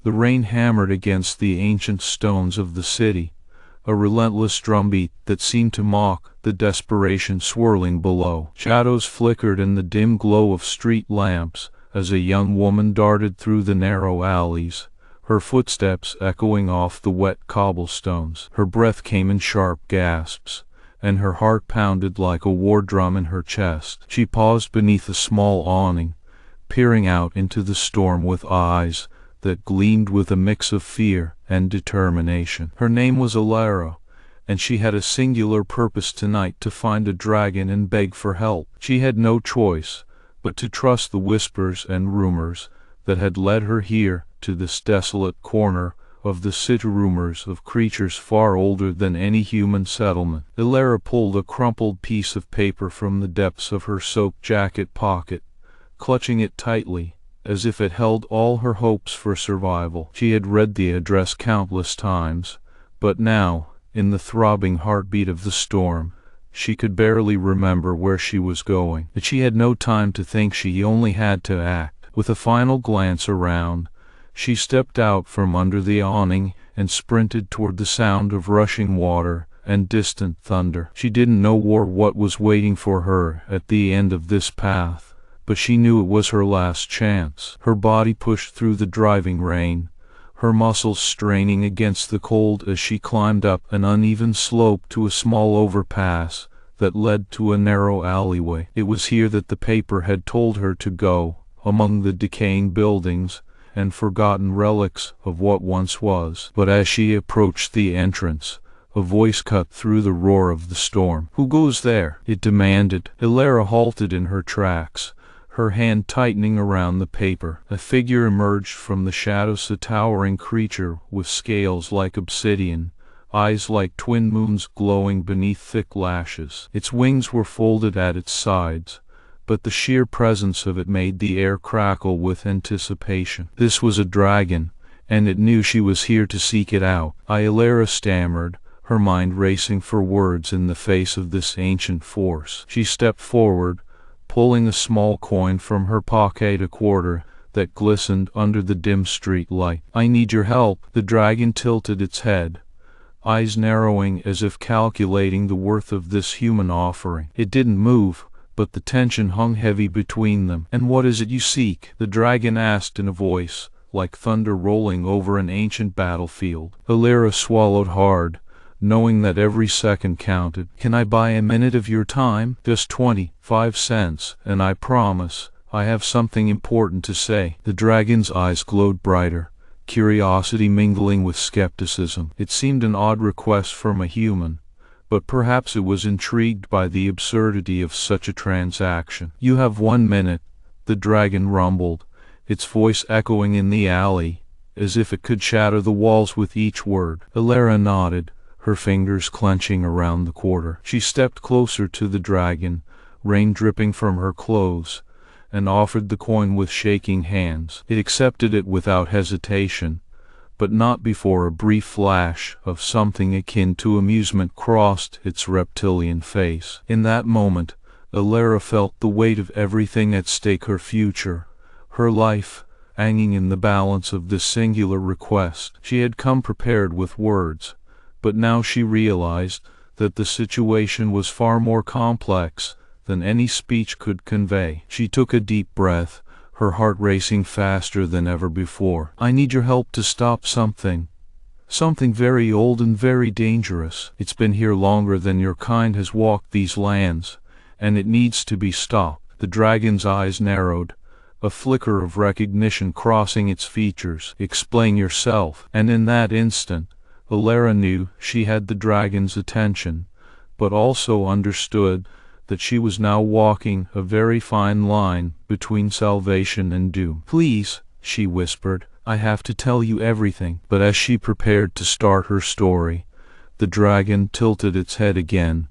The rain hammered against the ancient stones of the city, a relentless drumbeat that seemed to mock the desperation swirling below. Shadows flickered in the dim glow of street lamps as a young woman darted through the narrow alleys, her footsteps echoing off the wet cobblestones. Her breath came in sharp gasps, and her heart pounded like a war drum in her chest. She paused beneath a small awning, peering out into the storm with eyes that gleamed with a mix of fear and determination. Her name was Elara, and she had a singular purpose tonight: to find a dragon and beg for help. She had no choice but to trust the whispers and rumors that had led her here to this desolate corner of the city, rumors of creatures far older than any human settlement. Elara pulled a crumpled piece of paper from the depths of her soaked jacket pocket, clutching it tightly, as if it held all her hopes for survival. She had read the address countless times, but now, in the throbbing heartbeat of the storm, she could barely remember where she was going. But she had no time to think, she only had to act. With a final glance around, she stepped out from under the awning and sprinted toward the sound of rushing water and distant thunder. She didn't know what was waiting for her at the end of this path, but she knew it was her last chance. Her body pushed through the driving rain, her muscles straining against the cold as she climbed up an uneven slope to a small overpass that led to a narrow alleyway. It was here that the paper had told her to go, among the decaying buildings and forgotten relics of what once was. But as she approached the entrance, a voice cut through the roar of the storm. "Who goes there?" it demanded. Elara halted in her tracks, her hand tightening around the paper. A figure emerged from the shadows, a towering creature with scales like obsidian, eyes like twin moons glowing beneath thick lashes. Its wings were folded at its sides, but the sheer presence of it made the air crackle with anticipation. This was a dragon, and it knew she was here to seek it out. Elara stammered, her mind racing for words in the face of this ancient force. She stepped forward, pulling a small coin from her pocket, a quarter that glistened under the dim street light. "I need your help." The dragon tilted its head, eyes narrowing as if calculating the worth of this human offering. It didn't move, but the tension hung heavy between them. "And what is it you seek?" the dragon asked in a voice like thunder rolling over an ancient battlefield. Elara swallowed hard, knowing that every second counted. "Can I buy a minute of your time?" "Just 25 cents, and I promise I have something important to say." The dragon's eyes glowed brighter, curiosity mingling with skepticism. It seemed an odd request from a human, but perhaps it was intrigued by the absurdity of such a transaction. "You have 1 minute," the dragon rumbled, its voice echoing in the alley, as if it could shatter the walls with each word. Elara nodded, her fingers clenching around the quarter. She stepped closer to the dragon, rain dripping from her clothes, and offered the coin with shaking hands. It accepted it without hesitation, but not before a brief flash of something akin to amusement crossed its reptilian face. In that moment, Elara felt the weight of everything at stake: her future, her life, hanging in the balance of this singular request. She had come prepared with words, but now she realized that the situation was far more complex than any speech could convey. She took a deep breath, her heart racing faster than ever before. "I need your help to stop something very old and very dangerous. It's been here longer than your kind has walked these lands, and it needs to be stopped." The dragon's eyes narrowed, a flicker of recognition crossing its features. "Explain yourself." And in that instant, Elara knew she had the dragon's attention, but also understood that she was now walking a very fine line between salvation and doom. "Please," she whispered, "I have to tell you everything." But as she prepared to start her story, the dragon tilted its head again,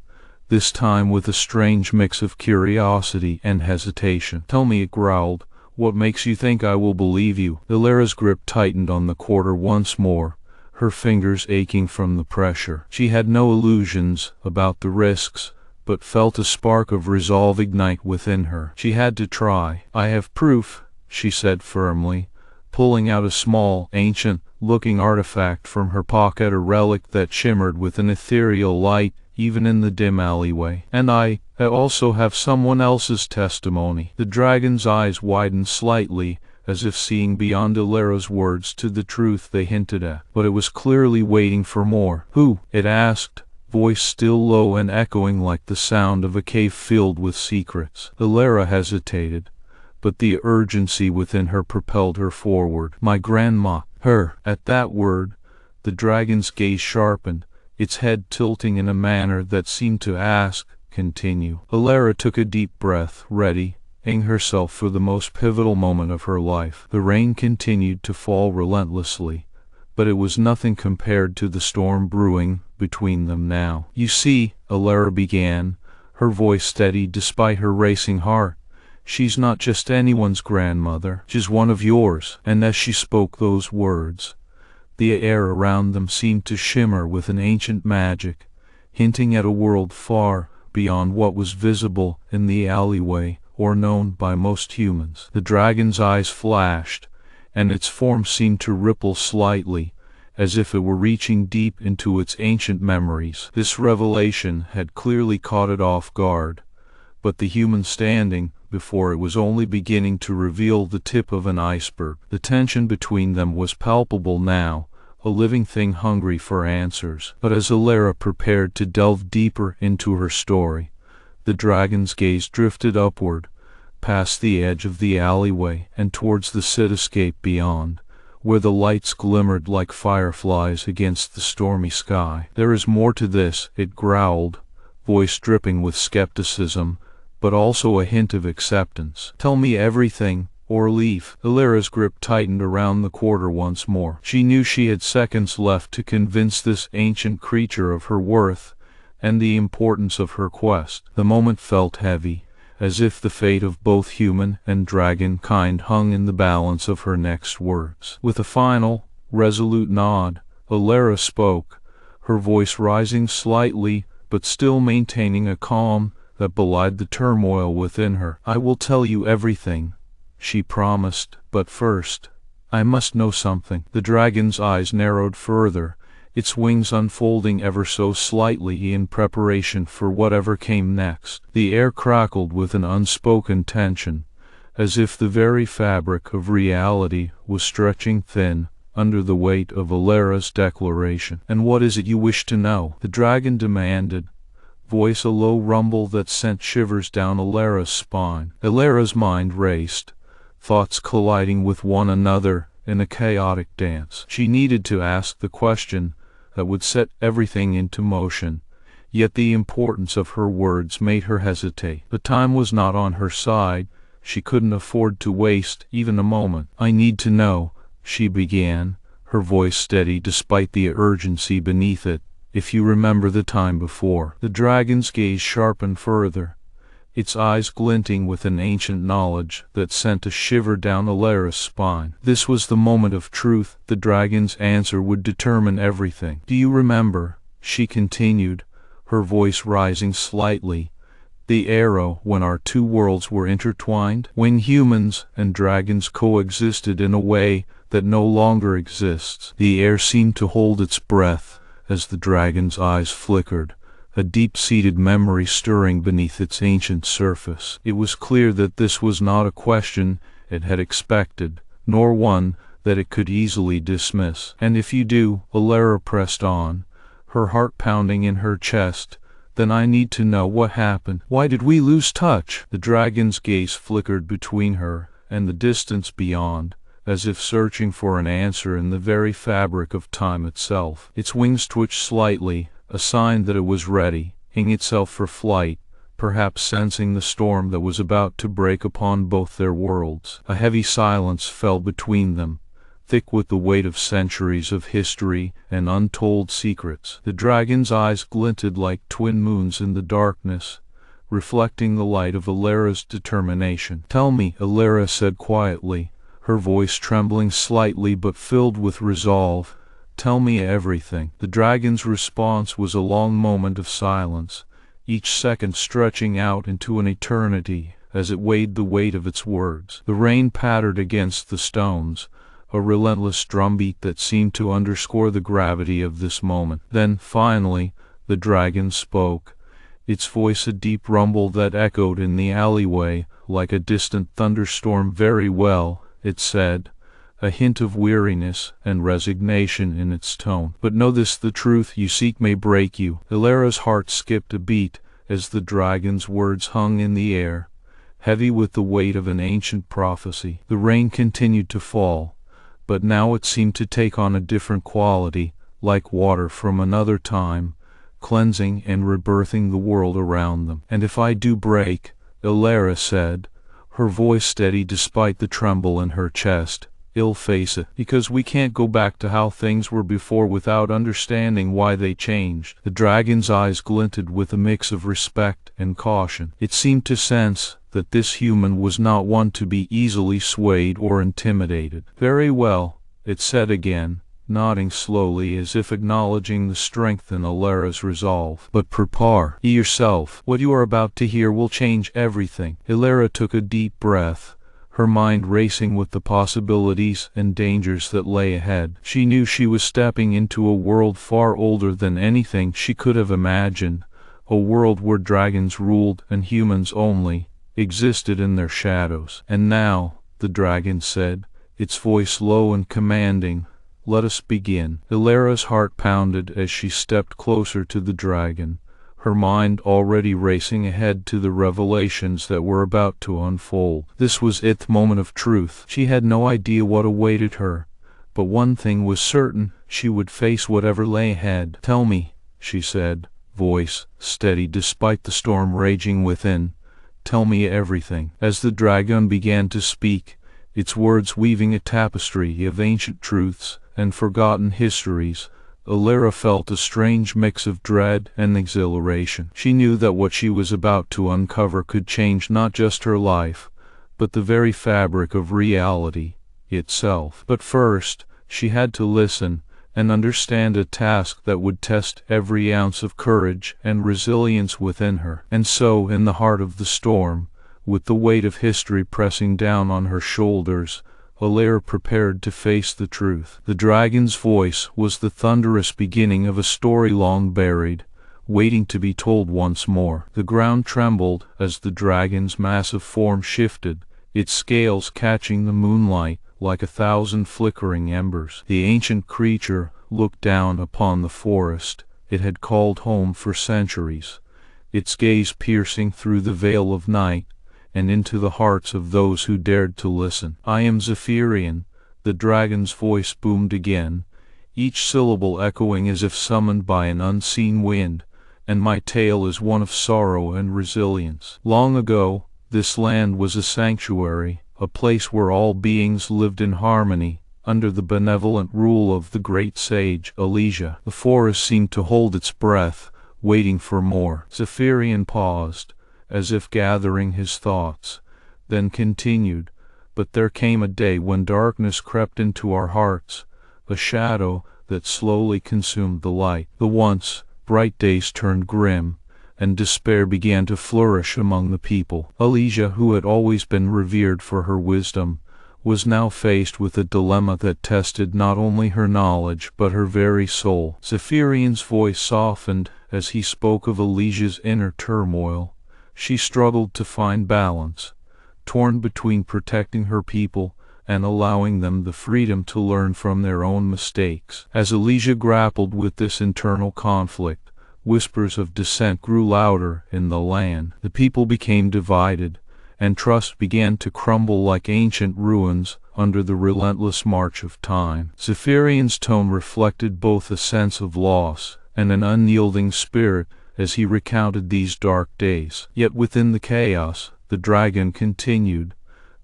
this time with a strange mix of curiosity and hesitation. "Tell me," it growled, "what makes you think I will believe you?" Elara's grip tightened on the quarter once more, her fingers aching from the pressure. She had no illusions about the risks, but felt a spark of resolve ignite within her. She had to try. "I have proof," she said firmly, pulling out a small, ancient-looking artifact from her pocket, a relic that shimmered with an ethereal light even in the dim alleyway. "And I also have someone else's testimony." The dragon's eyes widened slightly, as if seeing beyond Elara's words to the truth they hinted at, but it was clearly waiting for more. "Who?" it asked, voice still low and echoing like the sound of a cave filled with secrets. Elara hesitated, but the urgency within her propelled her forward. "My grandma." "Her?" At that word, the dragon's gaze sharpened, its head tilting in a manner that seemed to ask, "Continue." Elara took a deep breath, readying herself for the most pivotal moment of her life. The rain continued to fall relentlessly, but it was nothing compared to the storm brewing between them now. "You see," Elara began, her voice steady despite her racing heart, "she's not just anyone's grandmother, she's one of yours." And as she spoke those words, the air around them seemed to shimmer with an ancient magic, hinting at a world far beyond what was visible in the alleyway or known by most humans. The dragon's eyes flashed, and its form seemed to ripple slightly, as if it were reaching deep into its ancient memories. This revelation had clearly caught it off guard, but the human standing before it was only beginning to reveal the tip of an iceberg. The tension between them was palpable now, a living thing hungry for answers. But as Elara prepared to delve deeper into her story, the dragon's gaze drifted upward, past the edge of the alleyway and towards the cityscape beyond, where the lights glimmered like fireflies against the stormy sky. "There is more to this," it growled, voice dripping with skepticism, but also a hint of acceptance. "Tell me everything, or leave." Elara's grip tightened around the quarter once more. She knew she had seconds left to convince this ancient creature of her worth and the importance of her quest. The moment felt heavy, as if the fate of both human and dragon kind hung in the balance of her next words. With a final, resolute nod, Elara spoke, her voice rising slightly but still maintaining a calm that belied the turmoil within her. "I will tell you everything," she promised, "but first, I must know something." The dragon's eyes narrowed further, its wings unfolding ever so slightly in preparation for whatever came next. The air crackled with an unspoken tension, as if the very fabric of reality was stretching thin under the weight of Elara's declaration. "And what is it you wish to know?" the dragon demanded, voice a low rumble that sent shivers down Elara's spine. Elara's mind raced, thoughts colliding with one another in a chaotic dance. She needed to ask the question that would set everything into motion, yet the importance of her words made her hesitate. But time was not on her side. She couldn't afford to waste even a moment. "I need to know," she began, her voice steady despite the urgency beneath it, "if you remember the time before." The dragon's gaze sharpened further, its eyes glinting with an ancient knowledge that sent a shiver down Elara's spine. This was the moment of truth. The dragon's answer would determine everything. "Do you remember," she continued, her voice rising slightly, "the era when our two worlds were intertwined? When humans and dragons coexisted in a way that no longer exists?" The air seemed to hold its breath as the dragon's eyes flickered, a deep-seated memory stirring beneath its ancient surface. It was clear that this was not a question it had expected, nor one that it could easily dismiss. "And if you do," Elara pressed on, her heart pounding in her chest, "then I need to know what happened. Why did we lose touch?" The dragon's gaze flickered between her and the distance beyond, as if searching for an answer in the very fabric of time itself. Its wings twitched slightly, a sign that it was readying itself for flight, perhaps sensing the storm that was about to break upon both their worlds. A heavy silence fell between them, thick with the weight of centuries of history and untold secrets. The dragon's eyes glinted like twin moons in the darkness, reflecting the light of Elara's determination. "Tell me," Elara said quietly, her voice trembling slightly but filled with resolve. "Tell me everything." The dragon's response was a long moment of silence, each second stretching out into an eternity as it weighed the weight of its words. The rain pattered against the stones, a relentless drumbeat that seemed to underscore the gravity of this moment. Then, finally, the dragon spoke, its voice a deep rumble that echoed in the alleyway like a distant thunderstorm. "Very well," it said, a hint of weariness and resignation in its tone. "But know this, the truth you seek may break you." Elara's heart skipped a beat as the dragon's words hung in the air, heavy with the weight of an ancient prophecy. The rain continued to fall, but now it seemed to take on a different quality, like water from another time, cleansing and rebirthing the world around them. "And if I do break," Elara said, her voice steady despite the tremble in her chest, "I'll face it, because we can't go back to how things were before without understanding why they changed." The dragon's eyes glinted with a mix of respect and caution. It seemed to sense that this human was not one to be easily swayed or intimidated. "Very well," it said again, nodding slowly as if acknowledging the strength in Elara's resolve. "But prepare yourself. What you are about to hear will change everything." Elara took a deep breath, her mind racing with the possibilities and dangers that lay ahead. She knew she was stepping into a world far older than anything she could have imagined, a world where dragons ruled and humans only existed in their shadows. "And now," the dragon said, its voice low and commanding, "let us begin." Elara's heart pounded as she stepped closer to the dragon, her mind already racing ahead to the revelations that were about to unfold. This was its moment of truth. She had no idea what awaited her, but one thing was certain: she would face whatever lay ahead. "Tell me," she said, voice steady despite the storm raging within. "Tell me everything." As the dragon began to speak, its words weaving a tapestry of ancient truths and forgotten histories, Elara felt a strange mix of dread and exhilaration. She knew that what she was about to uncover could change not just her life, but the very fabric of reality itself. But first, she had to listen and understand a task that would test every ounce of courage and resilience within her. And so, in the heart of the storm, with the weight of history pressing down on her shoulders, Elara prepared to face the truth. The dragon's voice was the thunderous beginning of a story long buried, waiting to be told once more. The ground trembled as the dragon's massive form shifted, its scales catching the moonlight like 1,000 flickering embers. The ancient creature looked down upon the forest it had called home for centuries, its gaze piercing through the veil of night and into the hearts of those who dared to listen. "I am Zephyrian," the dragon's voice boomed again, each syllable echoing as if summoned by an unseen wind, "and my tale is one of sorrow and resilience. Long ago, this land was a sanctuary, a place where all beings lived in harmony, under the benevolent rule of the great sage Elijah. The forest seemed to hold its breath, waiting for more." Zephyrian paused, as if gathering his thoughts, then continued, "But there came a day when darkness crept into our hearts, a shadow that slowly consumed the light. The once bright days turned grim, and despair began to flourish among the people. Elijah, who had always been revered for her wisdom, was now faced with a dilemma that tested not only her knowledge but her very soul." Zephyrian's voice softened as he spoke of Elijah's inner turmoil. She struggled to find balance, torn between protecting her people and allowing them the freedom to learn from their own mistakes. As Elijah grappled with this internal conflict, whispers of dissent grew louder in the land. The people became divided, and trust began to crumble like ancient ruins under the relentless march of time. Zephyrian's tone reflected both a sense of loss and an unyielding spirit as he recounted these dark days. Yet within the chaos, the dragon continued,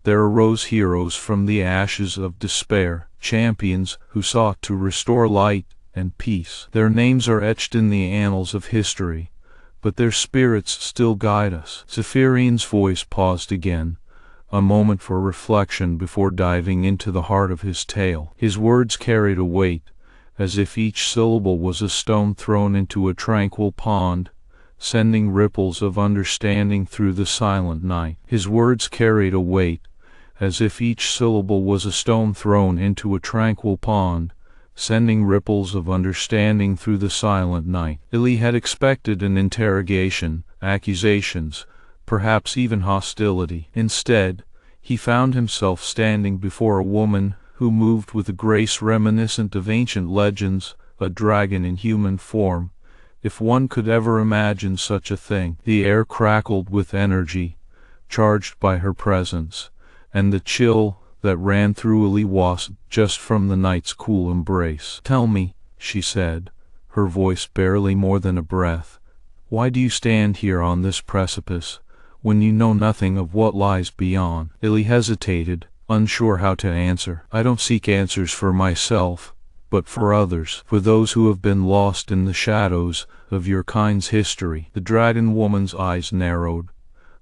there arose heroes from the ashes of despair, champions who sought to restore light and peace. Their names are etched in the annals of history, but their spirits still guide us. Zephyrian's voice paused again, a moment for reflection before diving into the heart of his tale. His words carried a weight, as if each syllable was a stone thrown into a tranquil pond, sending ripples of understanding through the silent night. His words carried a weight, as if each syllable was a stone thrown into a tranquil pond, sending ripples of understanding through the silent night. Elie had expected an interrogation, accusations, perhaps even hostility. Instead, he found himself standing before a woman who moved with a grace reminiscent of ancient legends, a dragon in human form, if one could ever imagine such a thing. The air crackled with energy, charged by her presence, and the chill that ran through Elie was just from the night's cool embrace. "Tell me," she said, her voice barely more than a breath, "why do you stand here on this precipice, when you know nothing of what lies beyond?" Elie hesitated, unsure how to answer. "I don't seek answers for myself, but for others, for those who have been lost in the shadows of your kind's history." The dragon woman's eyes narrowed,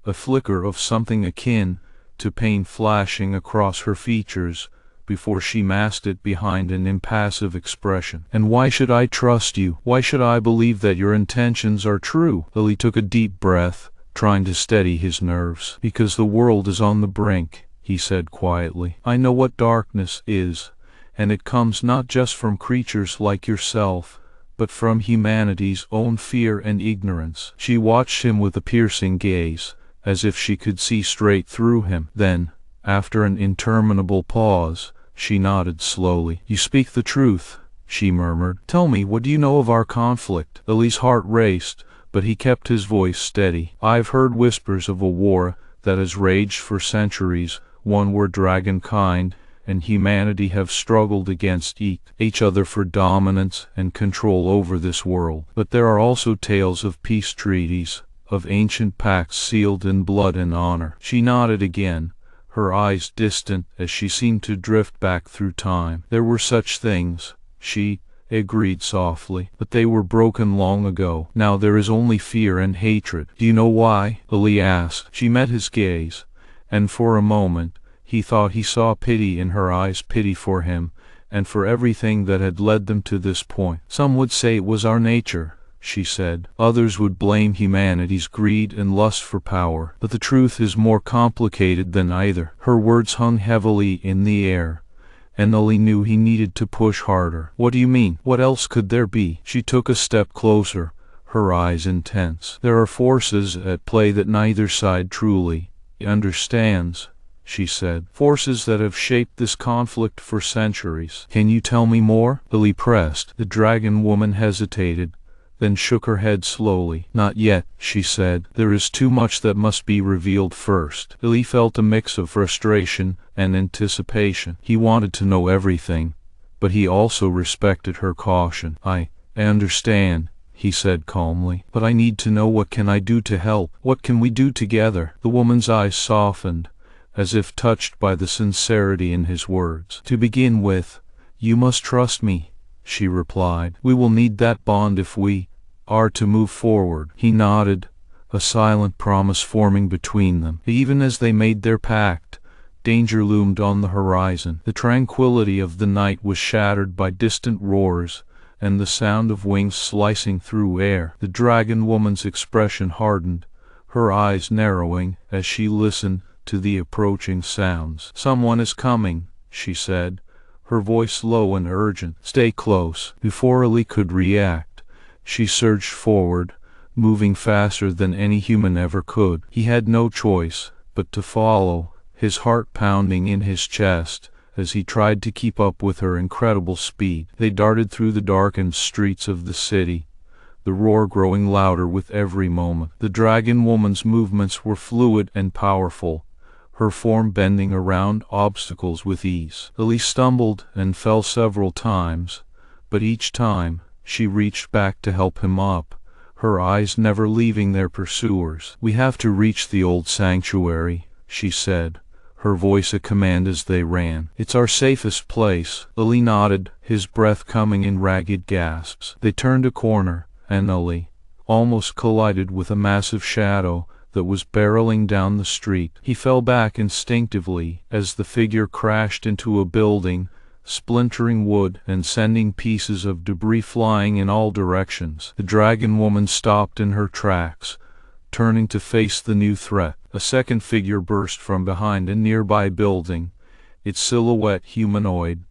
a flicker of something akin to pain flashing across her features before she masked it behind an impassive expression. "And why should I trust you? Why should I believe that your intentions are true?" Elie took a deep breath, trying to steady his nerves. "Because the world is on the brink," he said quietly. "I know what darkness is, and it comes not just from creatures like yourself, but from humanity's own fear and ignorance." She watched him with a piercing gaze, as if she could see straight through him. Then, after an interminable pause, she nodded slowly. "You speak the truth," she murmured. "Tell me, what do you know of our conflict?" Elie's heart raced, but he kept his voice steady. "I've heard whispers of a war that has raged for centuries, one where dragonkind and humanity have struggled against each other for dominance and control over this world. But there are also tales of peace treaties, of ancient pacts sealed in blood and honor." She nodded again, her eyes distant as she seemed to drift back through time. "There were such things," she agreed softly, "but they were broken long ago. Now there is only fear and hatred." "Do you know why?" Elie asked. She met his gaze, and for a moment he thought he saw pity in her eyes, pity for him, and for everything that had led them to this point. "Some would say it was our nature," she said. "Others would blame humanity's greed and lust for power. But the truth is more complicated than either." Her words hung heavily in the air, and Elie knew he needed to push harder. "What do you mean? What else could there be?" She took a step closer, her eyes intense. "There are forces at play that neither side truly understands," she said. "Forces that have shaped this conflict for centuries." "Can you tell me more?" Elie pressed. The dragon woman hesitated, then shook her head slowly. "Not yet," she said. "There is too much that must be revealed first." Elie felt a mix of frustration and anticipation. He wanted to know everything, but he also respected her caution. I understand," he said calmly, "but I need to know. What can I do to help? What can we do together?" The woman's eyes softened, as if touched by the sincerity in his words. "To begin with, you must trust me," she replied. "We will need that bond if we are to move forward." He nodded, a silent promise forming between them. Even as they made their pact, danger loomed on the horizon. The tranquility of the night was shattered by distant roars and the sound of wings slicing through air. The dragon woman's expression hardened, her eyes narrowing as she listened to the approaching sounds. "Someone is coming," she said, her voice low and urgent. "Stay close." Before Elie could react, she surged forward, moving faster than any human ever could. He had no choice but to follow, his heart pounding in his chest as he tried to keep up with her incredible speed. They darted through the darkened streets of the city, the roar growing louder with every moment. The dragon woman's movements were fluid and powerful, her form bending around obstacles with ease. Elie stumbled and fell several times, but each time she reached back to help him up, her eyes never leaving their pursuers. "We have to reach the old sanctuary," she said, her voice a command as they ran. "It's our safest place." Elie nodded, his breath coming in ragged gasps. They turned a corner, and Elie almost collided with a massive shadow that was barreling down the street. He fell back instinctively as the figure crashed into a building, splintering wood and sending pieces of debris flying in all directions. The dragon woman stopped in her tracks, turning to face the new threat. A second figure burst from behind a nearby building, its silhouette humanoid,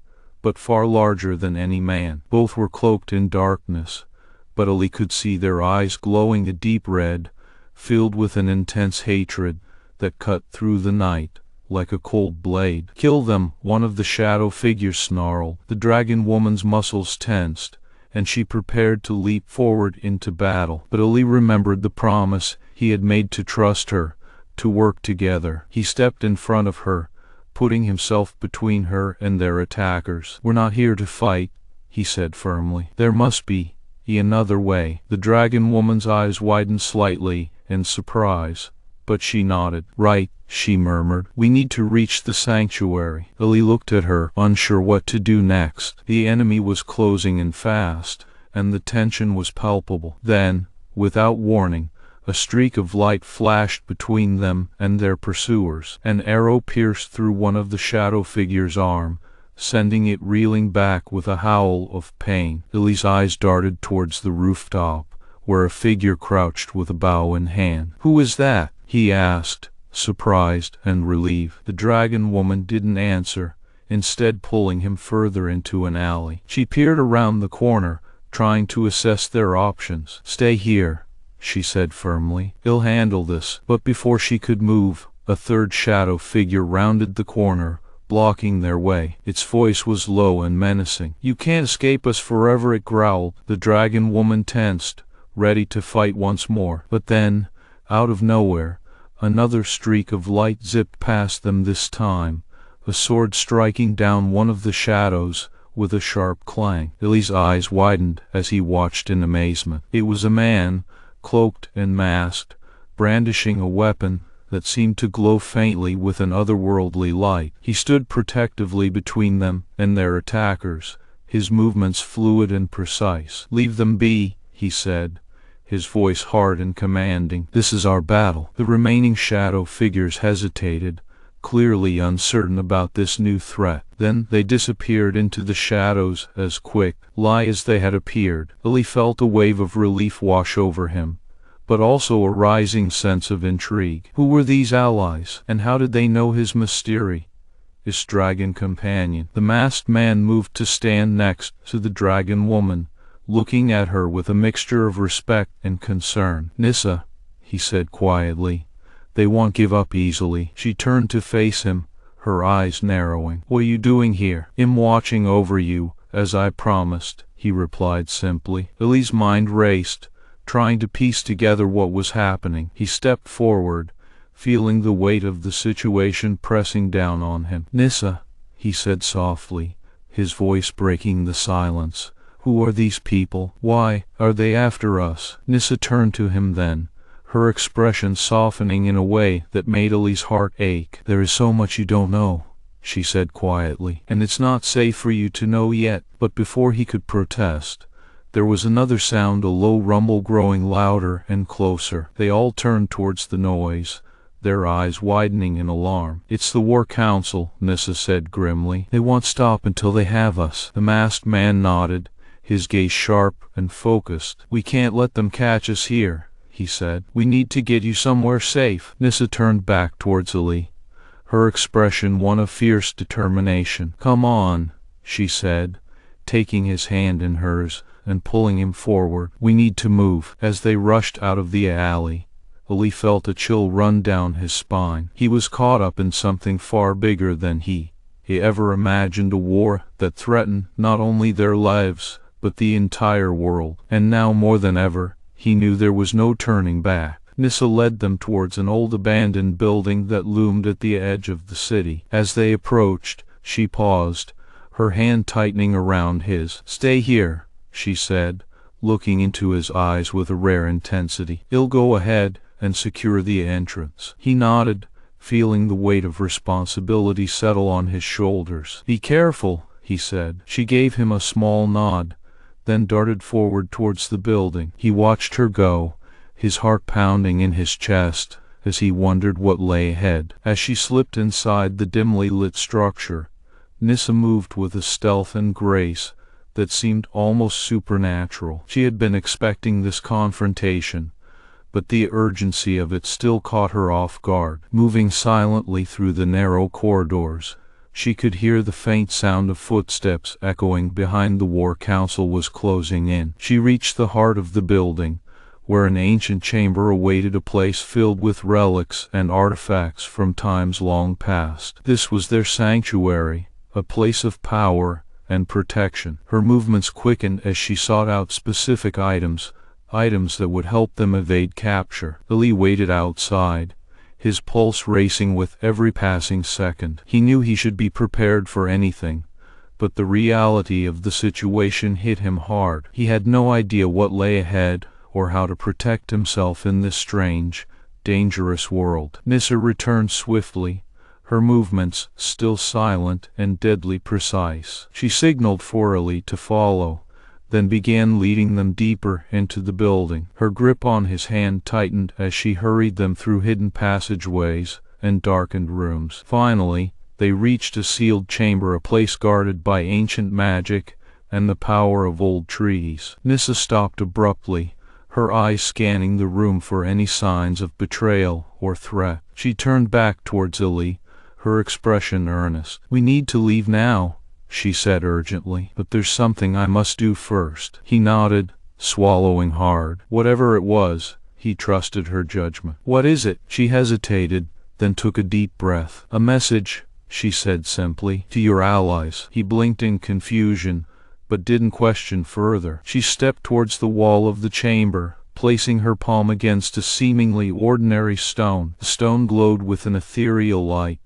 but far larger than any man. Both were cloaked in darkness, but Ali could see their eyes glowing a deep red, filled with an intense hatred that cut through the night like a cold blade. "Kill them," one of the shadow figures snarled. The dragon woman's muscles tensed, and she prepared to leap forward into battle. But Ali remembered the promise he had made to trust her, to work together. He stepped in front of her, putting himself between her and their attackers. "We're not here to fight," he said firmly. "There must be another way." The dragon woman's eyes widened slightly in surprise, but she nodded. "Right," she murmured. "We need to reach the sanctuary." Ali looked at her, unsure what to do next. The enemy was closing in fast, and the tension was palpable. Then, without warning, a streak of light flashed between them and their pursuers. An arrow pierced through one of the shadow figure's arm, sending it reeling back with a howl of pain. Ali's eyes darted towards the rooftop, where a figure crouched with a bow in hand. "Who is that?" he asked, surprised and relieved. The dragon woman didn't answer, instead pulling him further into an alley. She peered around the corner, trying to assess their options. "Stay here," she said firmly. "He'll handle this." But before she could move, a third shadow figure rounded the corner, blocking their way. Its voice was low and menacing. "You can't escape us forever," it growled. The dragon woman tensed, ready to fight once more. But then, out of nowhere, another streak of light zipped past them, this time, a sword striking down one of the shadows with a sharp clang. Ali's eyes widened as he watched in amazement. It was a man, cloaked and masked, brandishing a weapon that seemed to glow faintly with an otherworldly light. He stood protectively between them and their attackers, his movements fluid and precise. "Leave them be," he said, his voice hard and commanding. "This is our battle." The remaining shadow figures hesitated, clearly uncertain about this new threat. Then they disappeared into the shadows as quickly as they had appeared. Ali felt a wave of relief wash over him, but also a rising sense of intrigue. Who were these allies, and how did they know his mysterious dragon companion? The masked man moved to stand next to the dragon woman, looking at her with a mixture of respect and concern. "Nissa," he said quietly, "they won't give up easily." She turned to face him, her eyes narrowing. "What are you doing here?" "I'm watching over you, as I promised," he replied simply. Ali's mind raced, trying to piece together what was happening. He stepped forward, feeling the weight of the situation pressing down on him. "Nissa," he said softly, his voice breaking the silence. "Who are these people? Why are they after us?" Nissa turned to him then, her expression softening in a way that made Ali's heart ache. "There is so much you don't know," she said quietly, "and it's not safe for you to know yet." But before he could protest, there was another sound, a low rumble growing louder and closer. They all turned towards the noise, their eyes widening in alarm. "It's the War Council," Nissa said grimly. "They won't stop until they have us." The masked man nodded, his gaze sharp and focused. "We can't let them catch us here," he said. "We need to get you somewhere safe." Nissa turned back towards Ali, her expression one of fierce determination. "Come on," she said, taking his hand in hers and pulling him forward. "We need to move." As they rushed out of the alley, Ali felt a chill run down his spine. He was caught up in something far bigger than he ever imagined, a war that threatened not only their lives, but the entire world. And now more than ever, he knew there was no turning back. Nissa led them towards an old abandoned building that loomed at the edge of the city. As they approached, she paused, her hand tightening around his. "Stay here," she said, looking into his eyes with a rare intensity. "I'll go ahead and secure the entrance." He nodded, feeling the weight of responsibility settle on his shoulders. "Be careful," he said. She gave him a small nod, then darted forward towards the building. He watched her go, his heart pounding in his chest as he wondered what lay ahead. As she slipped inside the dimly lit structure, Nissa moved with a stealth and grace that seemed almost supernatural. She had been expecting this confrontation, but the urgency of it still caught her off guard. Moving silently through the narrow corridors, she could hear the faint sound of footsteps echoing behind the war council was closing in. She reached the heart of the building, where an ancient chamber awaited, a place filled with relics and artifacts from times long past. This was their sanctuary, a place of power and protection. Her movements quickened as she sought out specific items that would help them evade capture. Eli waited outside, his pulse racing with every passing second. He knew he should be prepared for anything, but the reality of the situation hit him hard. He had no idea what lay ahead or how to protect himself in this strange, dangerous world. Nissa returned swiftly, her movements still silent and deadly precise. She signaled for Eli to follow, then began leading them deeper into the building. Her grip on his hand tightened as she hurried them through hidden passageways and darkened rooms. Finally, they reached a sealed chamber, a place guarded by ancient magic and the power of old trees. Nissa stopped abruptly, her eyes scanning the room for any signs of betrayal or threat. She turned back towards Eli, her expression earnest. "We need to leave now," she said urgently. "But there's something I must do first." He nodded, swallowing hard. Whatever it was, he trusted her judgment. "What is it?" She hesitated, then took a deep breath. "A message," she said simply, "to your allies." He blinked in confusion, but didn't question further. She stepped towards the wall of the chamber, placing her palm against a seemingly ordinary stone. The stone glowed with an ethereal light,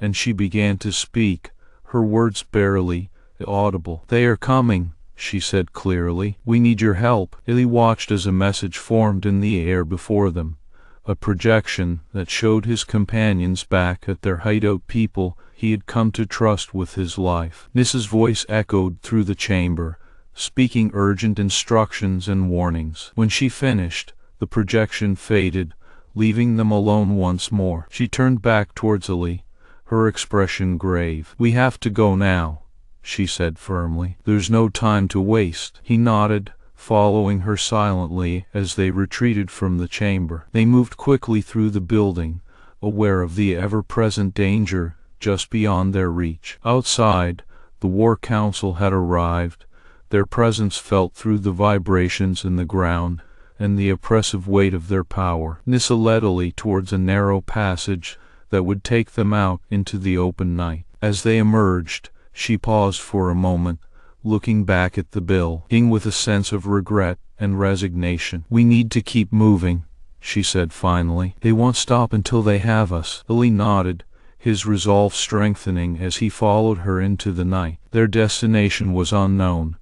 and she began to speak, her words barely audible. "They are coming," she said clearly. "We need your help." Eli watched as a message formed in the air before them, a projection that showed his companions back at their hideout, people he had come to trust with his life. Nissa's voice echoed through the chamber, speaking urgent instructions and warnings. When she finished, the projection faded, leaving them alone once more. She turned back towards Eli, her expression grave. "We have to go now," she said firmly. "There's no time to waste." He nodded, following her silently as they retreated from the chamber. They moved quickly through the building, aware of the ever-present danger just beyond their reach. Outside, the war council had arrived, their presence felt through the vibrations in the ground and the oppressive weight of their power. Nissa led Eli towards a narrow passage that would take them out into the open night. As they emerged, she paused for a moment, looking back at the building with a sense of regret and resignation. "We need to keep moving," she said finally. "They won't stop until they have us." Eli nodded, his resolve strengthening as he followed her into the night. Their destination was unknown,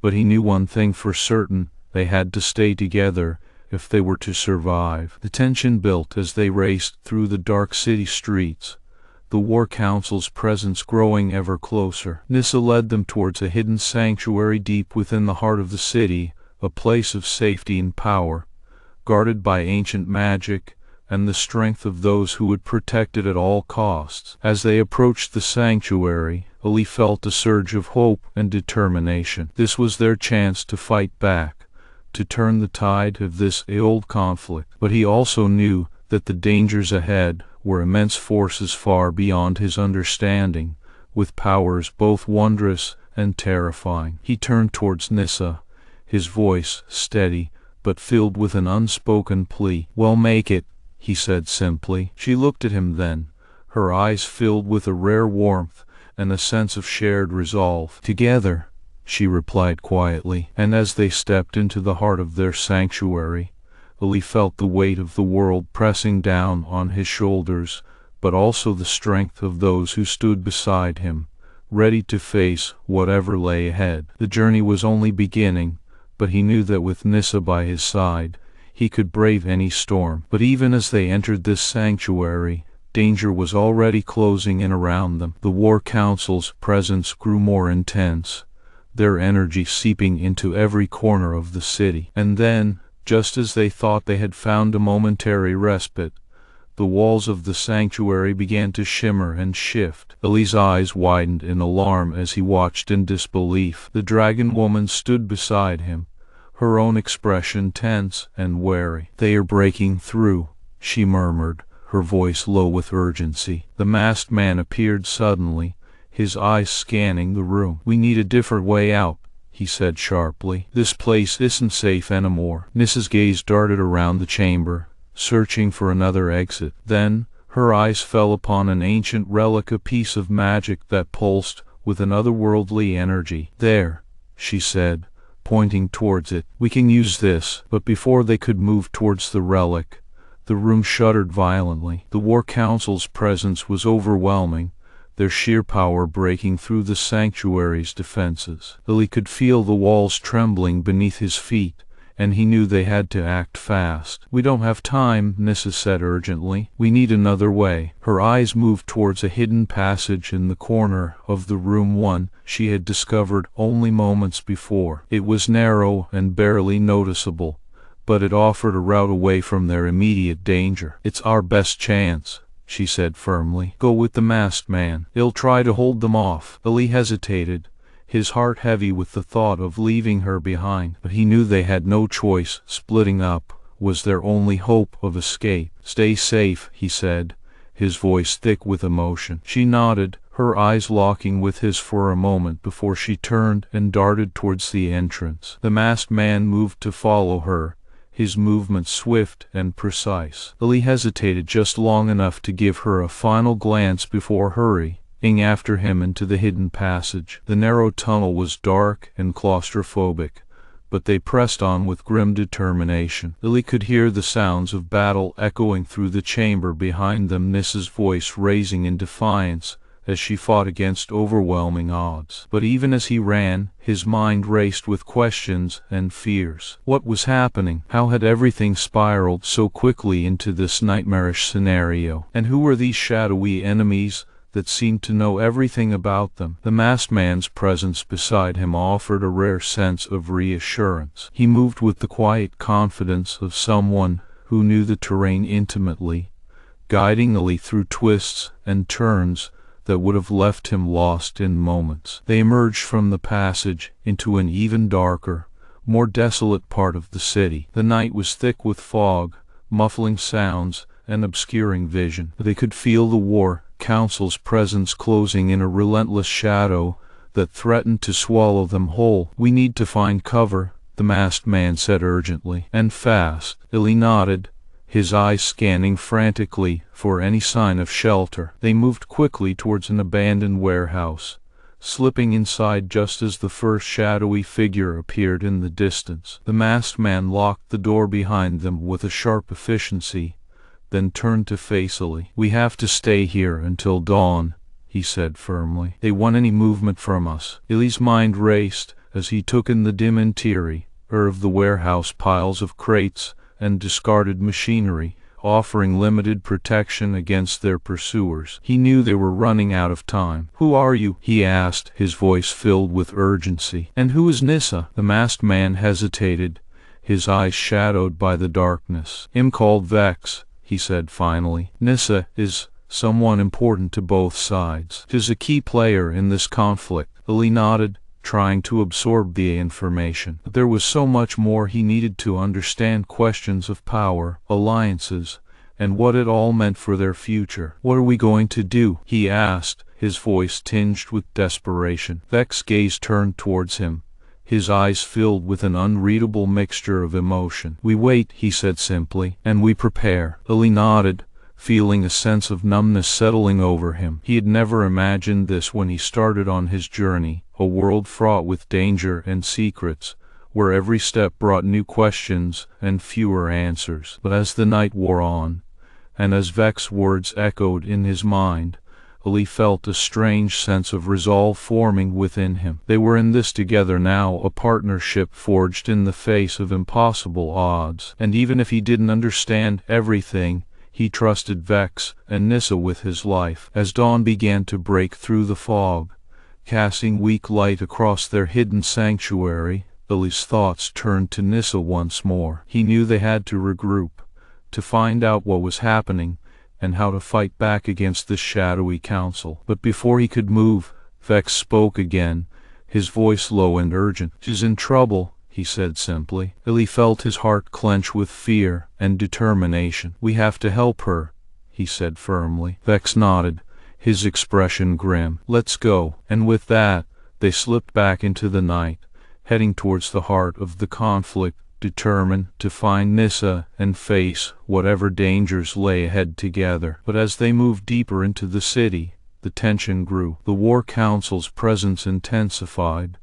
but he knew one thing for certain: they had to stay together if they were to survive. The tension built as they raced through the dark city streets, the war council's presence growing ever closer. Nissa led them towards a hidden sanctuary deep within the heart of the city, a place of safety and power, guarded by ancient magic and the strength of those who would protect it at all costs. As they approached the sanctuary, Eli felt a surge of hope and determination. This was their chance to fight back, to turn the tide of this old conflict. But he also knew that the dangers ahead were immense, forces far beyond his understanding, with powers both wondrous and terrifying. He turned towards Nissa, his voice steady but filled with an unspoken plea. "Well, make it," he said simply. She looked at him then, her eyes filled with a rare warmth and a sense of shared resolve. "Together," she replied quietly. And as they stepped into the heart of their sanctuary, Eli felt the weight of the world pressing down on his shoulders, but also the strength of those who stood beside him, ready to face whatever lay ahead. The journey was only beginning, but he knew that with Nissa by his side, he could brave any storm. But even as they entered this sanctuary, danger was already closing in around them. The war council's presence grew more intense, their energy seeping into every corner of the city. And then, just as they thought they had found a momentary respite, the walls of the sanctuary began to shimmer and shift. Eli's eyes widened in alarm as he watched in disbelief. The dragon woman stood beside him, her own expression tense and wary. "They are breaking through," she murmured, her voice low with urgency. The masked man appeared suddenly, his eyes scanning the room. "We need a different way out," he said sharply. "This place isn't safe anymore." Nissa's gaze darted around the chamber, searching for another exit. Then her eyes fell upon an ancient relic, a piece of magic that pulsed with an otherworldly energy. "There," she said, pointing towards it. "We can use this." But before they could move towards the relic, the room shuddered violently. The War Council's presence was overwhelming, their sheer power breaking through the sanctuary's defenses. Billy could feel the walls trembling beneath his feet, and he knew they had to act fast. "We don't have time," Nissa said urgently. "We need another way." Her eyes moved towards a hidden passage in the corner of the room, one she had discovered only moments before. It was narrow and barely noticeable, but it offered a route away from their immediate danger. "It's our best chance," she said firmly. "Go with the masked man. He'll try to hold them off." Billy hesitated, his heart heavy with the thought of leaving her behind. But he knew they had no choice. Splitting up was their only hope of escape. "Stay safe," he said, his voice thick with emotion. She nodded, her eyes locking with his for a moment before she turned and darted towards the entrance. The masked man moved to follow her, his movements swift and precise. Billy hesitated just long enough to give her a final glance before hurrying after him into the hidden passage. The narrow tunnel was dark and claustrophobic, but they pressed on with grim determination. Billy could hear the sounds of battle echoing through the chamber behind them, Nissa's voice raising in defiance as she fought against overwhelming odds. But even as he ran, his mind raced with questions and fears. What was happening? How had everything spiraled so quickly into this nightmarish scenario? And who were these shadowy enemies that seemed to know everything about them? The masked man's presence beside him offered a rare sense of reassurance. He moved with the quiet confidence of someone who knew the terrain intimately, guiding Billy through twists and turns that would have left him lost in moments. They emerged from the passage into an even darker, more desolate part of the city. The night was thick with fog, muffling sounds and obscuring vision. They could feel the War Council's presence closing in, a relentless shadow that threatened to swallow them whole. "We need to find cover," the masked man said urgently. "And fast." Billy nodded, his eyes scanning frantically for any sign of shelter. They moved quickly towards an abandoned warehouse, slipping inside just as the first shadowy figure appeared in the distance. The masked man locked the door behind them with a sharp efficiency, then turned to face Billy. "We have to stay here until dawn," he said firmly. "They want any movement from us." Billy's mind raced as he took in the dim interior of the warehouse, piles of crates and discarded machinery, offering limited protection against their pursuers. He knew they were running out of time. "Who are you?" he asked, his voice filled with urgency. "And who is Nissa?" The masked man hesitated, his eyes shadowed by the darkness. "I'm called Vex," he said finally. "Nissa is someone important to both sides. 'Tis a key player in this conflict." Billy nodded, trying to absorb the information. But there was so much more he needed to understand: questions of power, alliances, and what it all meant for their future. "What are we going to do?" he asked, his voice tinged with desperation. Vex's gaze turned towards him, his eyes filled with an unreadable mixture of emotion. "We wait," he said simply, "and we prepare." Billy nodded, feeling a sense of numbness settling over him. He had never imagined this when he started on his journey, a world fraught with danger and secrets, where every step brought new questions and fewer answers. But as the night wore on, and as Vex's words echoed in his mind, Billy felt a strange sense of resolve forming within him. They were in this together now, a partnership forged in the face of impossible odds. And even if he didn't understand everything, he trusted Vex and Nissa with his life. As dawn began to break through the fog, casting weak light across their hidden sanctuary, Billy's thoughts turned to Nissa once more. He knew they had to regroup, to find out what was happening, and how to fight back against this shadowy council. But before he could move, Vex spoke again, his voice low and urgent. "She's in trouble," he said simply. Billy felt his heart clench with fear and determination. "We have to help her," he said firmly. Vex nodded, his expression grim. "Let's go." And with that, they slipped back into the night, heading towards the heart of the conflict, determined to find Nyssa and face whatever dangers lay ahead together. But as they moved deeper into the city, the tension grew. The War Council's presence intensified,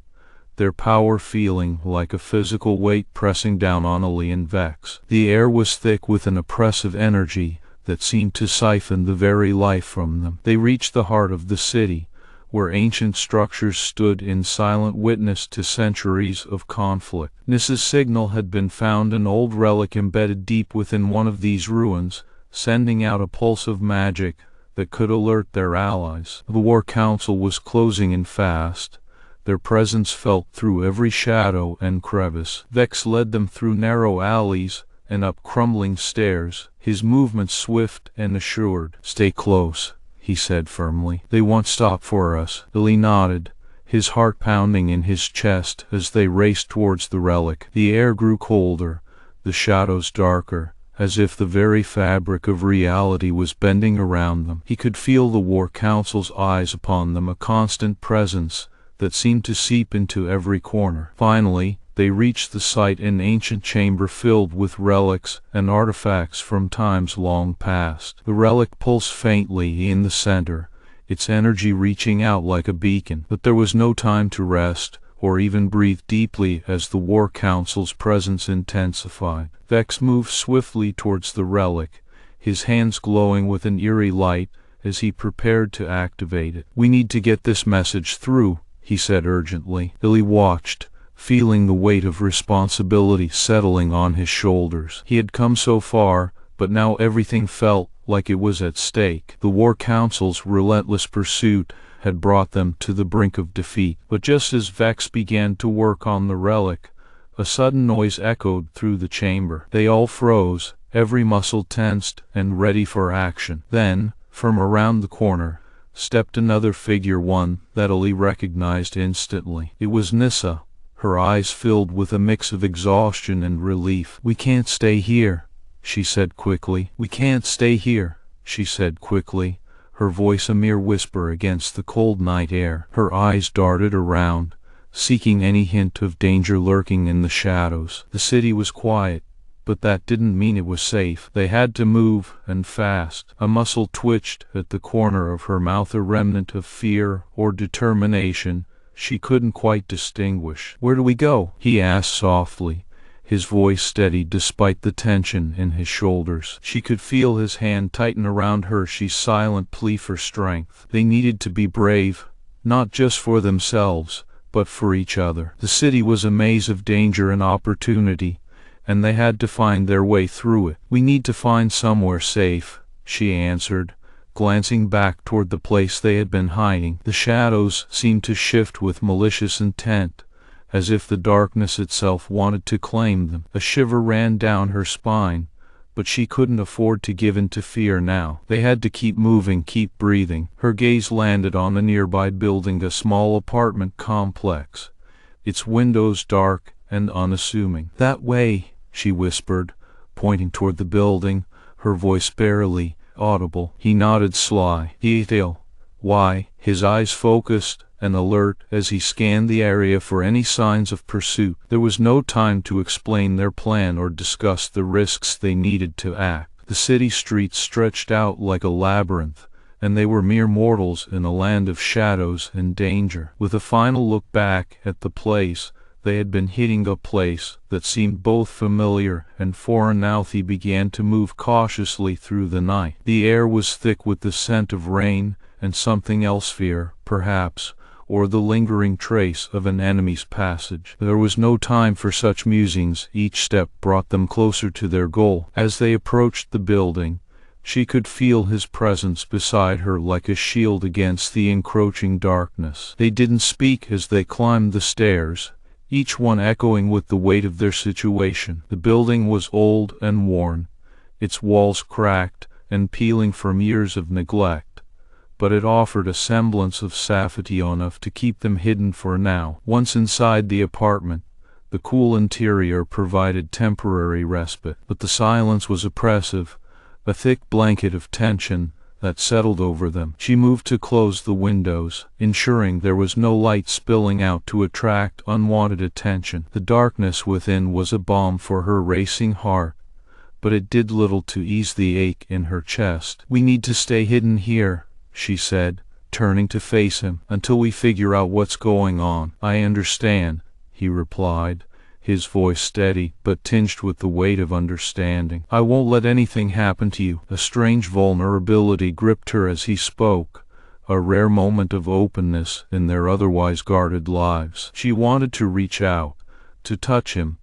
their power feeling like a physical weight pressing down on Ali and Vex. The air was thick with an oppressive energy that seemed to siphon the very life from them. They reached the heart of the city, where ancient structures stood in silent witness to centuries of conflict. Nyssa's signal had been found, an old relic embedded deep within one of these ruins, sending out a pulse of magic that could alert their allies. The War Council was closing in fast, their presence felt through every shadow and crevice. Vex led them through narrow alleys and up crumbling stairs, his movements swift and assured. "Stay close," he said firmly. "They won't stop for us." Billy nodded, his heart pounding in his chest as they raced towards the relic. The air grew colder, the shadows darker, as if the very fabric of reality was bending around them. He could feel the War Council's eyes upon them, a constant presence that seemed to seep into every corner. Finally, they reached the site, an ancient chamber filled with relics and artifacts from times long past. The relic pulsed faintly in the center, its energy reaching out like a beacon. But there was no time to rest or even breathe deeply as the War Council's presence intensified. Vex moved swiftly towards the relic, his hands glowing with an eerie light as he prepared to activate it. "We need to get this message through," he said urgently. Billy watched, feeling the weight of responsibility settling on his shoulders. He had come so far, but now everything felt like it was at stake. The War Council's relentless pursuit had brought them to the brink of defeat. But just as Vex began to work on the relic, a sudden noise echoed through the chamber. They all froze, every muscle tensed and ready for action. Then, from around the corner, stepped another figure, one that Ali recognized instantly. It was Nyssa, her eyes filled with a mix of exhaustion and relief. "We can't stay here," she said quickly. "We can't stay here," she said quickly, her voice a mere whisper against the cold night air. Her eyes darted around, seeking any hint of danger lurking in the shadows. The city was quiet, but that didn't mean it was safe. They had to move, and fast. A muscle twitched at the corner of her mouth, a remnant of fear or determination she couldn't quite distinguish. "Where do we go?" he asked softly, his voice steady despite the tension in his shoulders. She could feel his hand tighten around hers, his silent plea for strength. They needed to be brave, not just for themselves, but for each other. The city was a maze of danger and opportunity, and they had to find their way through it. "We need to find somewhere safe," she answered, glancing back toward the place they had been hiding. The shadows seemed to shift with malicious intent, as if the darkness itself wanted to claim them. A shiver ran down her spine, but she couldn't afford to give in to fear now. They had to keep moving, keep breathing. Her gaze landed on a nearby building, a small apartment complex, its windows dark and unassuming. "That way," she whispered, pointing toward the building, her voice barely audible. He nodded sly. "Detail." "Why?" His eyes focused and alert as he scanned the area for any signs of pursuit. There was no time to explain their plan or discuss the risks. They needed to act. The city streets stretched out like a labyrinth, and they were mere mortals in a land of shadows and danger. With a final look back at the place they had been hitting, a place that seemed both familiar and foreign, now they began to move cautiously through the night. The air was thick with the scent of rain and something else, fear, perhaps, or the lingering trace of an enemy's passage. There was no time for such musings. Each step brought them closer to their goal. As they approached the building, she could feel his presence beside her like a shield against the encroaching darkness. They didn't speak as they climbed the stairs, each one echoing with the weight of their situation. The building was old and worn, its walls cracked and peeling from years of neglect, but it offered a semblance of safety enough to keep them hidden for now. Once inside the apartment, The cool interior provided temporary respite, but the silence was oppressive, a thick blanket of tension that settled over them. She moved to close the windows, ensuring there was no light spilling out to attract unwanted attention. The darkness within was a balm for her racing heart, but it did little to ease the ache in her chest. "We need to stay hidden here," she said, turning to face him, "until we figure out what's going on." "I understand," he replied, his voice steady but tinged with the weight of understanding. "I won't let anything happen to you." A strange vulnerability gripped her as he spoke, a rare moment of openness in their otherwise guarded lives. She wanted to reach out, to touch him,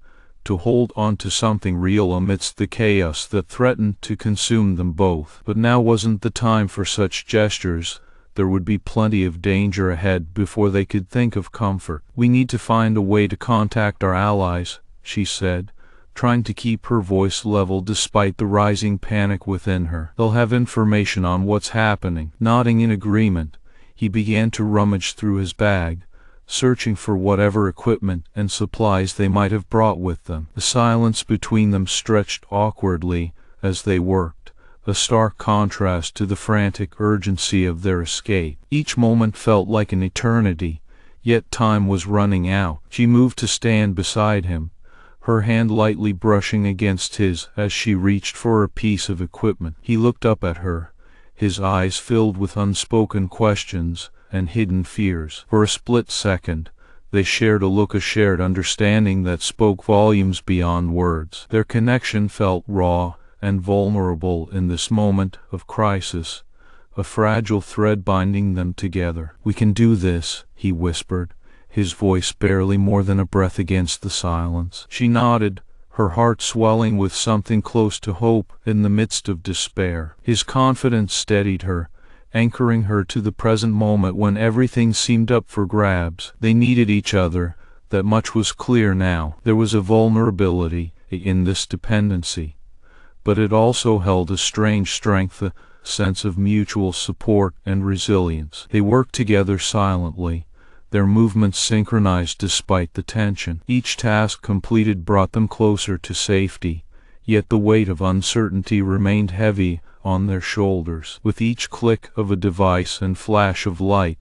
to hold on to something real amidst the chaos that threatened to consume them both. But now wasn't the time for such gestures. There would be plenty of danger ahead before they could think of comfort. "We need to find a way to contact our allies," she said, trying to keep her voice level despite the rising panic within her. "They'll have information on what's happening." Nodding in agreement, he began to rummage through his bag, searching for whatever equipment and supplies they might have brought with them. The silence between them stretched awkwardly as they worked, a stark contrast to the frantic urgency of their escape. Each moment felt like an eternity, yet time was running out. She moved to stand beside him, her hand lightly brushing against his as she reached for a piece of equipment. He looked up at her, his eyes filled with unspoken questions and hidden fears. For a split second, they shared a look, a shared understanding that spoke volumes beyond words. Their connection felt raw and vulnerable in this moment of crisis, a fragile thread binding them together. "We can do this," he whispered, his voice barely more than a breath against the silence. She nodded, her heart swelling with something close to hope in the midst of despair. His confidence steadied her, anchoring her to the present moment when everything seemed up for grabs. They needed each other, that much was clear now. There was a vulnerability in this dependency, but it also held a strange strength, a sense of mutual support and resilience. They worked together silently, their movements synchronized despite the tension. Each task completed brought them closer to safety, yet the weight of uncertainty remained heavy on their shoulders. With each click of a device and flash of light,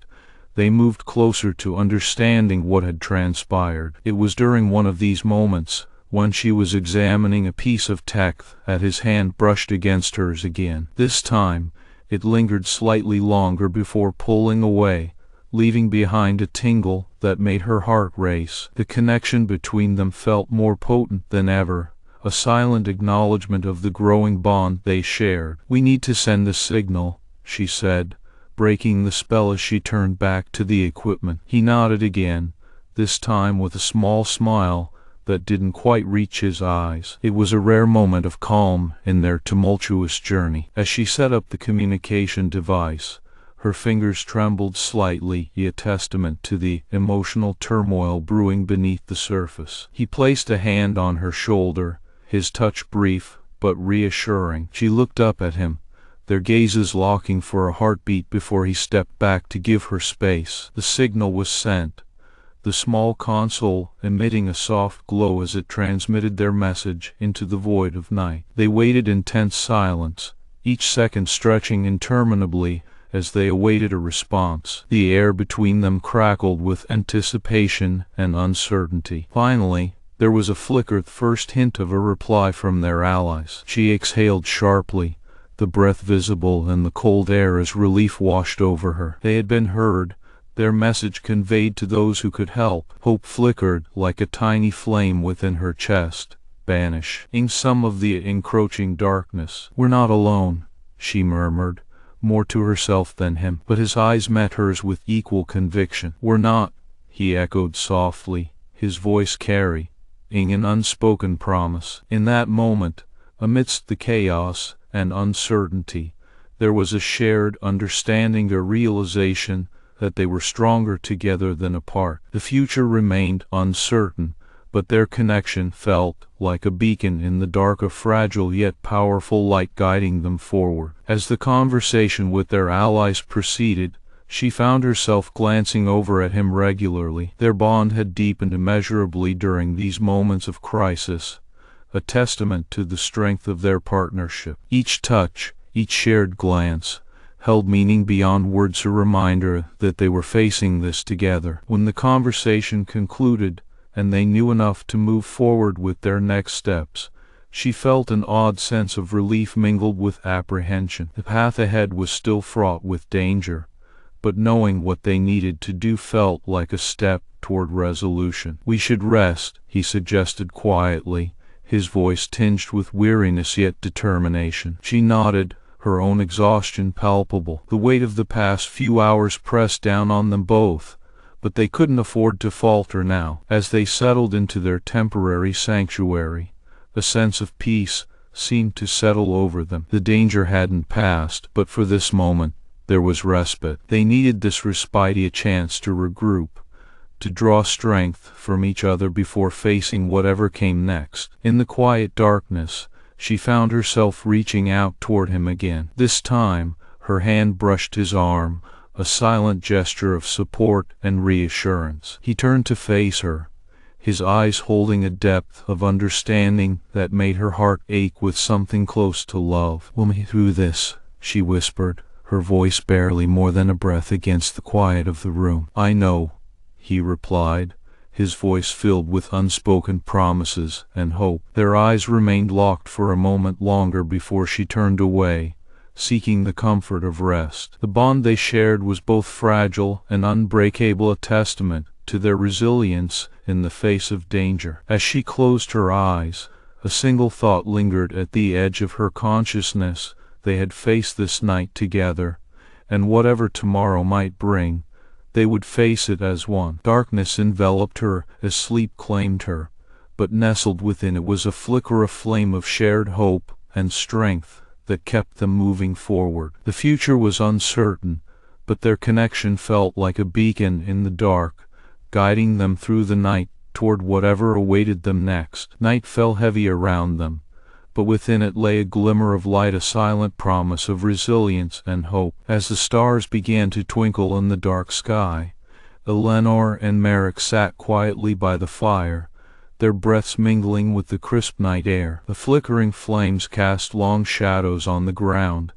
they moved closer to understanding what had transpired. It was during one of these moments, when she was examining a piece of tech, that his hand brushed against hers again. This time, it lingered slightly longer before pulling away, leaving behind a tingle that made her heart race. The connection between them felt more potent than ever, a silent acknowledgement of the growing bond they shared. "We need to send a signal," she said, breaking the spell as she turned back to the equipment. He nodded again, this time with a small smile that didn't quite reach his eyes. It was a rare moment of calm in their tumultuous journey. As she set up the communication device, her fingers trembled slightly, a testament to the emotional turmoil brewing beneath the surface. He placed a hand on her shoulder, his touch brief but reassuring. She looked up at him, their gazes locking for a heartbeat before he stepped back to give her space. The signal was sent, the small console emitting a soft glow as it transmitted their message into the void of night. They waited in tense silence, each second stretching interminably as they awaited a response. The air between them crackled with anticipation and uncertainty. Finally, there was a flicker, the first hint of a reply from their allies. She exhaled sharply, the breath visible in the cold air as relief washed over her. They had been heard, their message conveyed to those who could help. Hope flickered like a tiny flame within her chest, banishing some of the encroaching darkness. "We're not alone," she murmured, more to herself than him, but his eyes met hers with equal conviction. "We're not," he echoed softly, his voice carrying an unspoken promise. In that moment, amidst the chaos and uncertainty, there was a shared understanding, a realization that they were stronger together than apart. The future remained uncertain, but their connection felt like a beacon in the dark, a fragile yet powerful light guiding them forward. As the conversation with their allies proceeded, She found herself glancing over at him regularly. Their bond had deepened immeasurably during these moments of crisis, a testament to the strength of their partnership. Each touch, each shared glance, held meaning beyond words, a reminder that they were facing this together. When the conversation concluded, and they knew enough to move forward with their next steps, she felt an odd sense of relief mingled with apprehension. The path ahead was still fraught with danger, but knowing what they needed to do felt like a step toward resolution. "We should rest," he suggested quietly, his voice tinged with weariness yet determination. She nodded, her own exhaustion palpable. The weight of the past few hours pressed down on them both, but they couldn't afford to falter now. As they settled into their temporary sanctuary, a sense of peace seemed to settle over them. The danger hadn't passed, but for this moment there was respite. They needed this respite, a chance to regroup, to draw strength from each other before facing whatever came next. In the quiet darkness, she found herself reaching out toward him again. This time, her hand brushed his arm, a silent gesture of support and reassurance. He turned to face her, his eyes holding a depth of understanding that made her heart ache with something close to love. "We'll make it through this," she whispered, her voice barely more than a breath against the quiet of the room. "I know," he replied, his voice filled with unspoken promises and hope. Their eyes remained locked for a moment longer before she turned away, seeking the comfort of rest. The bond they shared was both fragile and unbreakable, a testament to their resilience in the face of danger. As she closed her eyes, a single thought lingered at the edge of her consciousness. They had faced this night together, and whatever tomorrow might bring, they would face it as one. Darkness enveloped her as sleep claimed her, but nestled within it was a flicker, a flame of shared hope and strength that kept them moving forward. The future was uncertain, but their connection felt like a beacon in the dark, guiding them through the night toward whatever awaited them next. Night fell heavy around them, but within it lay a glimmer of light, a silent promise of resilience and hope. As the stars began to twinkle in the dark sky, Elara and Merrick sat quietly by the fire, their breaths mingling with the crisp night air. The flickering flames cast long shadows on the ground,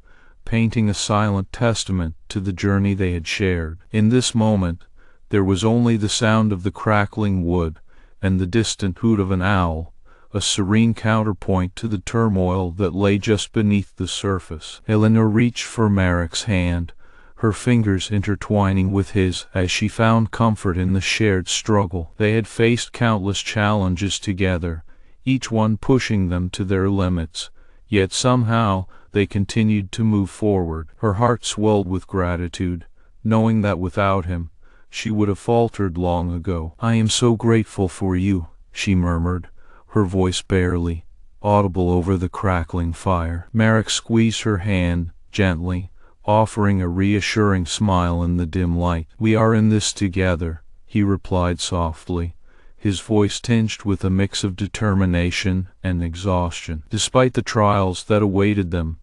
painting a silent testament to the journey they had shared. In this moment, there was only the sound of the crackling wood and the distant hoot of an owl, a serene counterpoint to the turmoil that lay just beneath the surface. Elara reached for Merrick's hand, her fingers intertwining with his as she found comfort in the shared struggle. They had faced countless challenges together, each one pushing them to their limits, yet somehow they continued to move forward. Her heart swelled with gratitude, knowing that without him, she would have faltered long ago. "I am so grateful for you," she murmured, her voice barely audible over the crackling fire. Merrick squeezed her hand gently, offering a reassuring smile in the dim light. "We are in this together," he replied softly, his voice tinged with a mix of determination and exhaustion. Despite the trials that awaited them,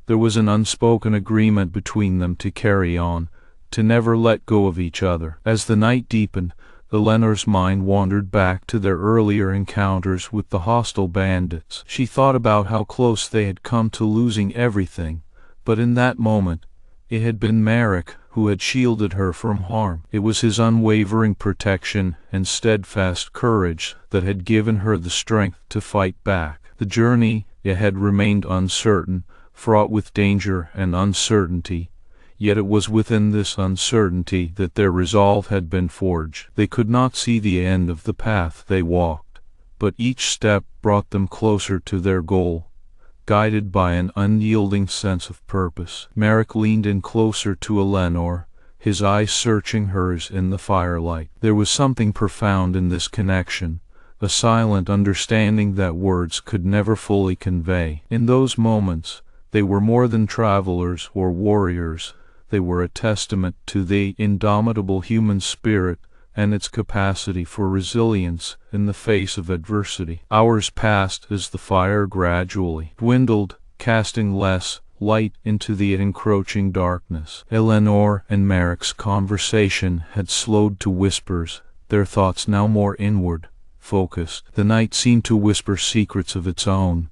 there was an unspoken agreement between them to carry on, to never let go of each other. As the night deepened, Elara's mind wandered back to their earlier encounters with the hostile bandits. She thought about how close they had come to losing everything, but in that moment, it had been Merrick who had shielded her from harm. It was his unwavering protection and steadfast courage that had given her the strength to fight back. The journey ahead remained uncertain, fraught with danger and uncertainty. Yet it was within this uncertainty that their resolve had been forged. They could not see the end of the path they walked, but each step brought them closer to their goal, guided by an unyielding sense of purpose. Merrick leaned in closer to Elara, his eyes searching hers in the firelight. There was something profound in this connection, a silent understanding that words could never fully convey. In those moments, they were more than travelers or warriors. They were a testament to the indomitable human spirit and its capacity for resilience in the face of adversity. Hours passed as the fire gradually dwindled, casting less light into the encroaching darkness. Eleanor and Merrick's conversation had slowed to whispers, their thoughts now more inward, focused. The night seemed to whisper secrets of its own,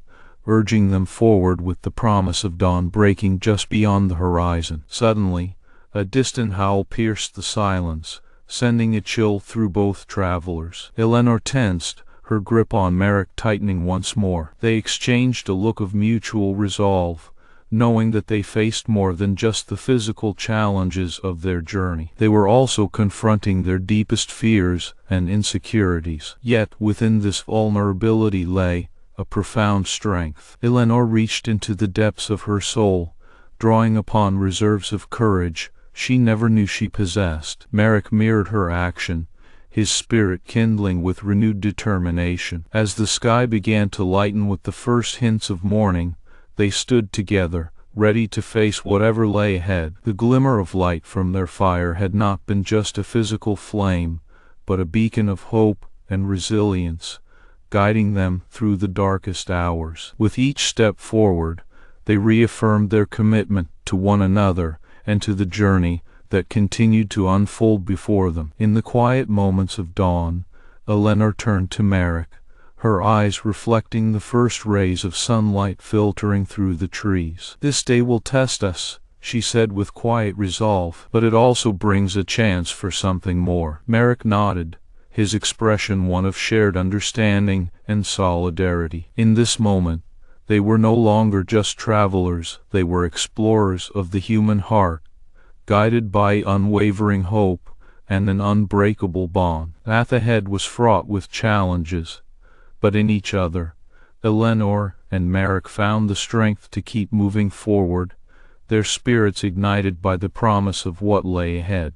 urging them forward with the promise of dawn breaking just beyond the horizon. Suddenly, a distant howl pierced the silence, sending a chill through both travelers. Eleanor tensed, her grip on Merrick tightening once more. They exchanged a look of mutual resolve, knowing that they faced more than just the physical challenges of their journey. They were also confronting their deepest fears and insecurities. Yet within this vulnerability lay a profound strength. Eleanor reached into the depths of her soul, drawing upon reserves of courage she never knew she possessed. Merrick mirrored her action, his spirit kindling with renewed determination. As the sky began to lighten with the first hints of morning, they stood together, ready to face whatever lay ahead. The glimmer of light from their fire had not been just a physical flame, but a beacon of hope and resilience, guiding them through the darkest hours. With each step forward, they reaffirmed their commitment to one another and to the journey that continued to unfold before them. In the quiet moments of dawn, Eleanor turned to Merrick, her eyes reflecting the first rays of sunlight filtering through the trees. "This day will test us," she said with quiet resolve, "but it also brings a chance for something more." Merrick nodded, his expression one of shared understanding and solidarity. In this moment, they were no longer just travelers, they were explorers of the human heart, guided by unwavering hope and an unbreakable bond. The path ahead was fraught with challenges, but in each other, Eleanor and Merrick found the strength to keep moving forward, their spirits ignited by the promise of what lay ahead.